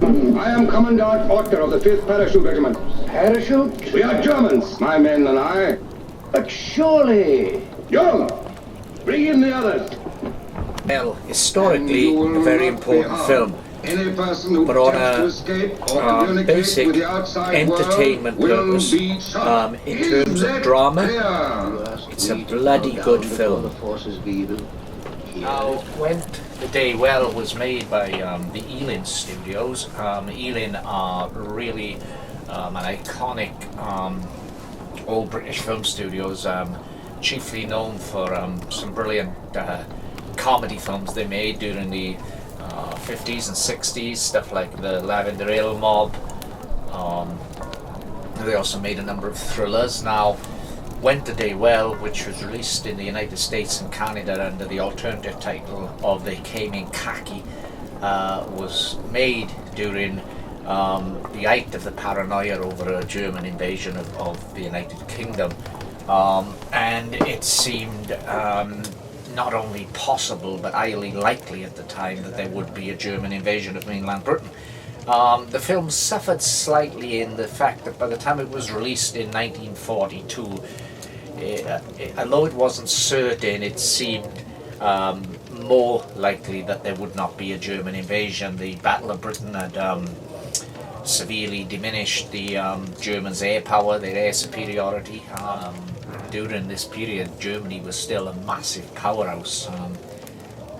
I am Commandant Orter of the 5th Parachute Regiment. Parachute? We are Germans, my men and I. But surely... Young, bring in the others. Well, historically, a very important film, but on a basic entertainment purpose, in terms of drama, it's a bloody good film. Now, when The Day Well was made by the Ealing studios, Ealing are really an iconic old British film studios, chiefly known for some brilliant comedy films they made during the 50s and 60s, stuff like the Lavender Ale Mob. They also made a number of thrillers. Now, Went the Day Well, which was released in the United States and Canada under the alternative title of They Came in Khaki, was made during the height of the paranoia over a German invasion of the United Kingdom. And it seemed not only possible but highly likely at the time that there would be a German invasion of mainland Britain. The film suffered slightly in the fact that by the time it was released in 1942, although it wasn't certain, it seemed more likely that there would not be a German invasion. The Battle of Britain had severely diminished the Germans' air power, their air superiority. During this period, Germany was still a massive powerhouse,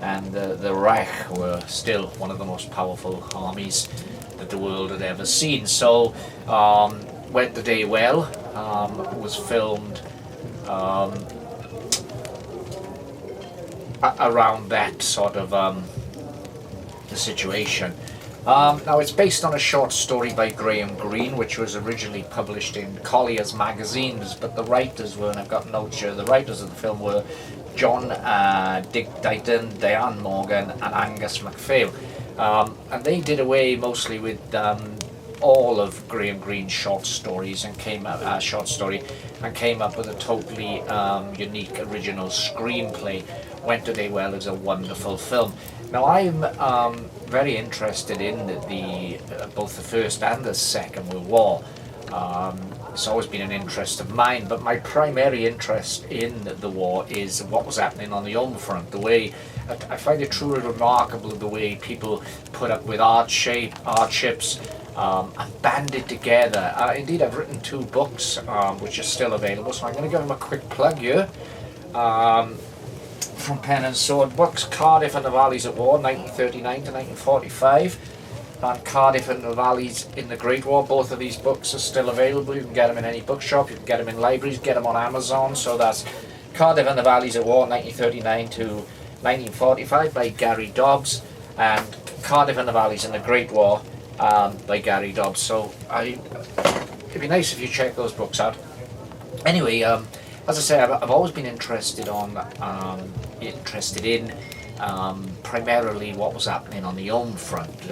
and the Reich were still one of the most powerful armies that the world had ever seen. So, Went the Day Well was filmed around that sort of the situation. Now, it's based on a short story by Graham Greene, which was originally published in Collier's magazines, but the writers were, and I've got notes here, the writers of the film were John Dick Dighton, Diane Morgan and Angus MacPhail. And they did away mostly with all of Graham Greene's short stories and came up with a totally unique original screenplay. Went the Day Well is a wonderful film. Now, I'm very interested in both the First and the Second World War. It's always been an interest of mine, but my primary interest in the war is what was happening on the home front. The way I find it truly remarkable, the way people put up with hardships and banded together. Indeed, I've written 2 books which are still available, so I'm going to give them a quick plug here. From Pen and Sword books, Cardiff and the Valleys at War, 1939 to 1945, and Cardiff and the Valleys in the Great War. Both of these books are still available. You can get them in any bookshop, you can get them in libraries, get them on Amazon. So that's Cardiff and the Valleys at War, 1939 to 1945 by Gary Dobbs, and Cardiff and the Valleys in the Great War by Gary Dobbs. So it'd be nice if you check those books out. Anyway, as I say, I've always been interested in primarily what was happening on the home front,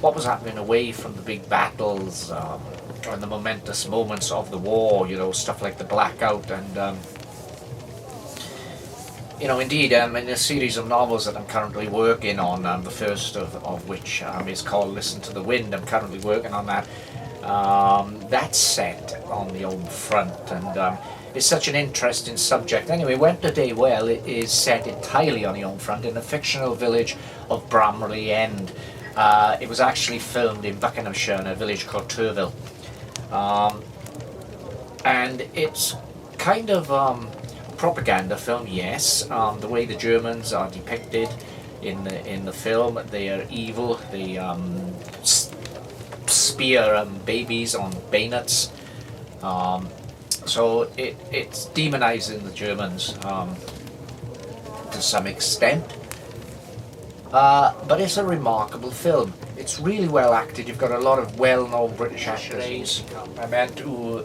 what was happening away from the big battles and the momentous moments of the war, stuff like the blackout and indeed, in a series of novels that I'm currently working on, the first of which is called Listen to the Wind. I'm currently working on that. That's set on the home front, and it's such an interesting subject. Anyway, Went the Day Well is set entirely on the home front in the fictional village of Bramley End. It was actually filmed in Buckinghamshire in a village called Turville. And it's kind of propaganda film, yes. The way the Germans are depicted in the film, they are evil. They spear babies on bayonets. So it's demonizing the Germans to some extent. But it's a remarkable film. It's really well acted. You've got a lot of well-known British actors. I meant who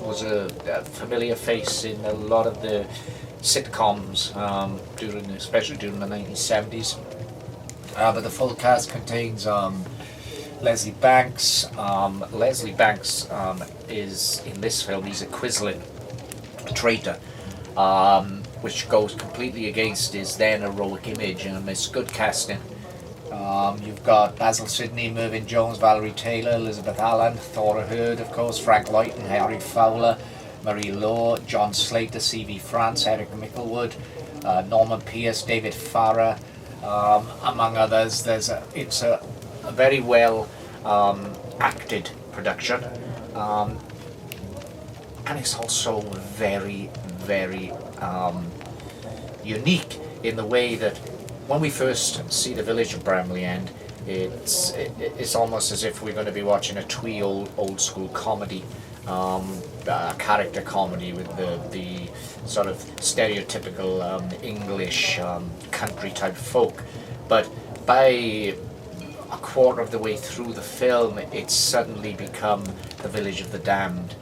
was a familiar face in a lot of the sitcoms, especially during the 1970s. But the full cast contains Leslie Banks. Leslie Banks is, in this film, he's a Quisling, a traitor, which goes completely against his then heroic image, and it's good casting. You've got Basil Sidney, Mervyn Jones, Valerie Taylor, Elizabeth Allen, Thora Hird, of course, Frank Lloyton, Harry Fowler, Marie Law, John Slater, C.V. France, Eric Mickelwood, Norman Pierce, David Farrar, among others. It's a very well acted production, and it's also very, very unique in the way that when we first see the village of Bramley End, it's almost as if we're going to be watching a twee old school comedy, a character comedy with the sort of stereotypical English country type folk. But by a quarter of the way through the film, it's suddenly become the village of the damned.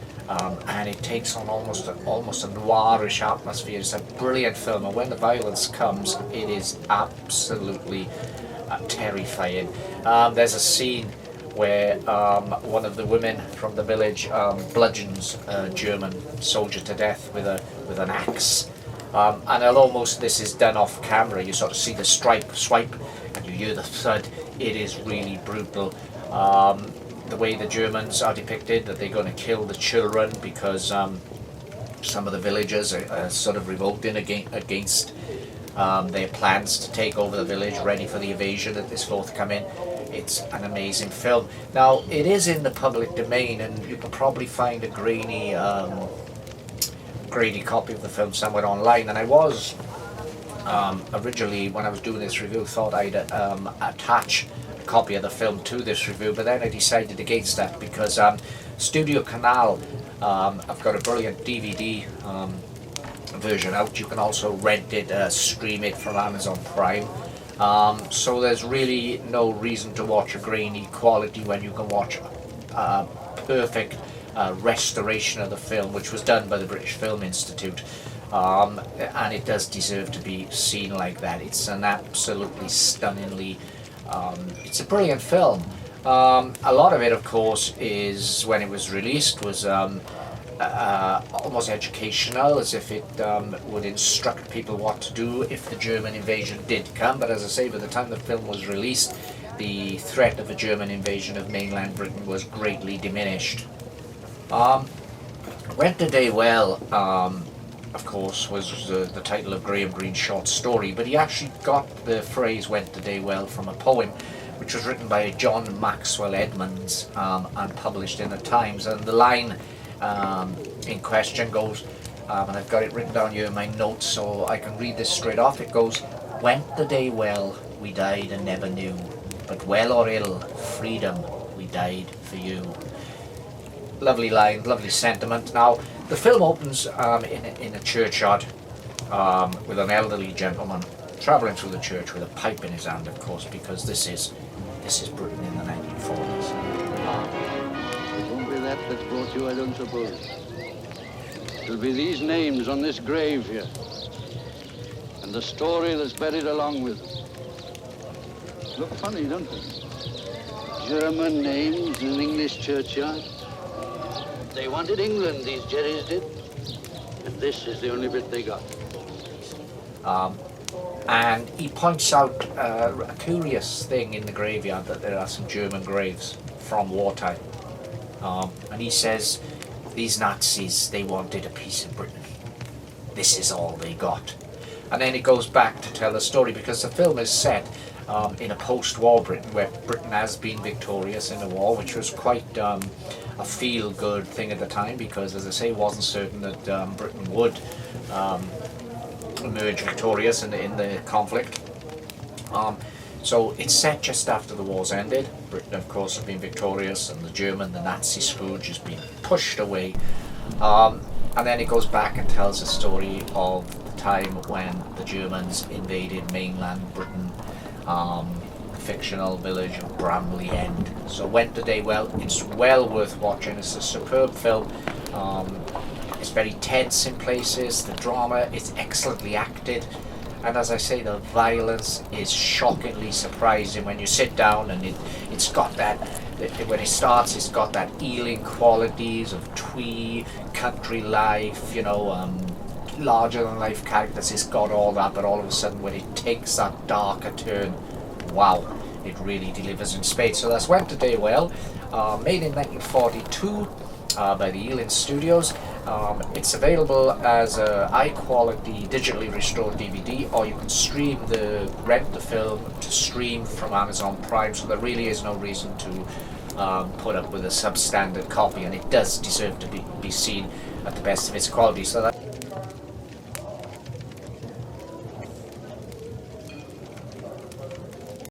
And it takes on almost a noirish atmosphere. It's a brilliant film, and when the violence comes, it is absolutely terrifying. There's a scene where one of the women from the village bludgeons a German soldier to death with an axe. And almost this is done off camera. You sort of see the swipe, and you hear the thud. It is really brutal. The way the Germans are depicted, that they're going to kill the children because some of the villagers are sort of revolting against their plans to take over the village, ready for the invasion that is forthcoming. It's an amazing film. Now, it is in the public domain, and you can probably find a grainy copy of the film somewhere online. And I was originally, when I was doing this review, thought I'd attach copy of the film to this review, but then I decided against that because Studio Canal I've got a brilliant DVD version out. You can also rent it, stream it from Amazon Prime, so there's really no reason to watch a grainy quality when you can watch a perfect restoration of the film, which was done by the British Film Institute. And it does deserve to be seen like that. It's an absolutely stunningly it's a brilliant film. A lot of it, of course, is when it was released was almost educational, as if it would instruct people what to do if the German invasion did come. But as I say, by the time the film was released, the threat of a German invasion of mainland Britain was greatly diminished. Went the Day Well, of course, was the title of Graham Greene's short story, but he actually got the phrase "went the day well" from a poem which was written by John Maxwell Edmonds and published in the Times. And the line in question goes, and I've got it written down here in my notes so I can read this straight off. It goes, "Went the day well, we died and never knew, but well or ill, freedom, we died for you." Lovely line, lovely sentiment. Now, the film opens in a churchyard with an elderly gentleman travelling through the church with a pipe in his hand, of course, because this is Britain in the 1940s. It won't be that that's brought you, I don't suppose. It'll be these names on this grave here, and the story that's buried along with them. Look funny, don't they? German names in an English churchyard. They wanted England, these Jerrys did, and this is the only bit they got. And he points out a curious thing in the graveyard, that there are some German graves from wartime. And he says, these Nazis, they wanted a piece of Britain. This is all they got. And then it goes back to tell the story, because the film is set in a post-war Britain, where Britain has been victorious in the war, which was quite a feel-good thing at the time, because, as I say, it wasn't certain that Britain would emerge victorious in the conflict. So it's set just after the war's ended. Britain, of course, has been victorious, and the Nazi Scrooge has been pushed away. And then it goes back and tells the story of the time when the Germans invaded mainland Britain, the fictional village of Bramley End. So Went the Day Well, it's well worth watching. It's a superb film. It's very tense in places. The drama is excellently acted. And as I say, the violence is shockingly surprising when you sit down, and it's got that, when it starts, it's got that Ealing qualities of twee, country life, larger than life characters. It's got all that, but all of a sudden when it takes that darker turn, wow, it really delivers in spades. So that's Went a Day Well, made in 1942 by the Ealing Studios. It's available as a high-quality digitally restored DVD, or you can rent the film to stream from Amazon Prime. So there really is no reason to put up with a substandard copy, and it does deserve to be seen at the best of its quality. So that.